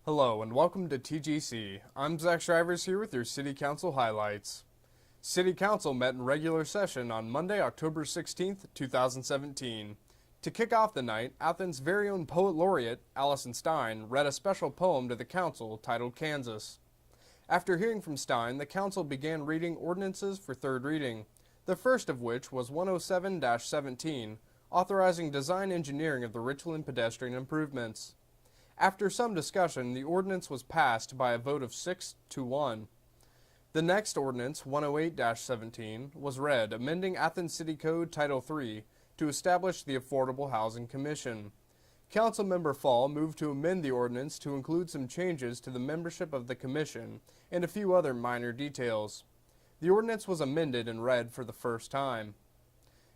Hello and welcome to TGC. I'm Zach Shrivers here with your City Council highlights. City Council met in regular session on Monday, October 16th, 2017. To kick off the night, Athens' very own poet laureate, Allison Stein, read a special poem to the council titled Kansas. After hearing from Stein, the council began reading ordinances for third reading, the first of which was 107-17, authorizing design engineering of the Richland pedestrian improvements. After some discussion, the ordinance was passed by a vote of 6-1. The next ordinance, 108-17, was read, amending Athens City Code Title III to establish the Affordable Housing Commission. Councilmember Fall moved to amend the ordinance to include some changes to the membership of the commission and a few other minor details. The ordinance was amended and read for the first time.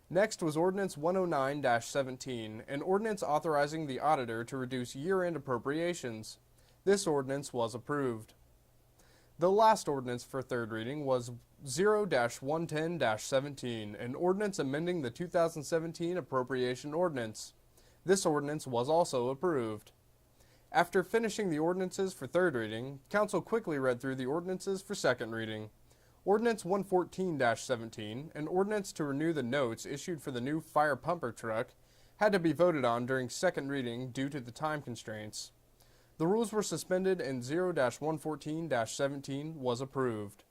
Next was Ordinance 109-17, an ordinance authorizing the auditor to reduce year-end appropriations. This ordinance was approved. The last ordinance for third reading was 0-110-17, an ordinance amending the 2017 appropriation ordinance. This ordinance was also approved. After finishing the ordinances for third reading, Council quickly read through the ordinances for second reading. Ordinance 114-17, an ordinance to renew the notes issued for the new fire pumper truck, had to be voted on during second reading due to the time constraints. The rules were suspended and 0-114-17 was approved.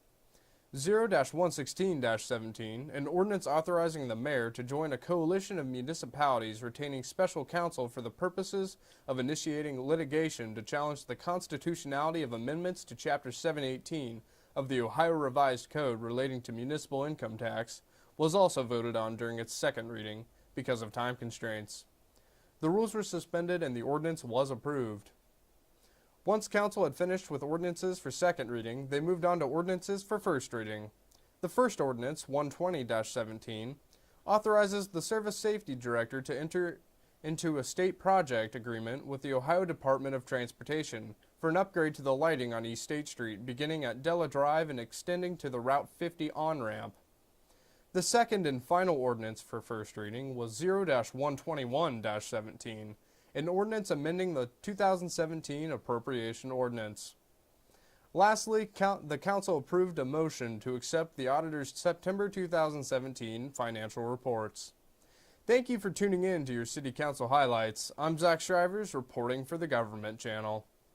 0-116-17, an ordinance authorizing the mayor to join a coalition of municipalities retaining special counsel for the purposes of initiating litigation to challenge the constitutionality of amendments to Chapter 718 of the Ohio Revised Code relating to municipal income tax, was also voted on during its second reading because of time constraints. The rules were suspended and the ordinance was approved. Once council had finished with ordinances for second reading, they moved on to ordinances for first reading. The first ordinance, 120-17, authorizes the Service Safety Director to enter into a state project agreement with the Ohio Department of Transportation for an upgrade to the lighting on East State Street, beginning at Della Drive and extending to the Route 50 on-ramp. The second and final ordinance for first reading was 0-121-17, an ordinance amending the 2017 appropriation ordinance. Lastly, the council approved a motion to accept the auditor's September 2017 financial reports. Thank you for tuning in to your City Council highlights. I'm Zach Shrivers reporting for the Government Channel.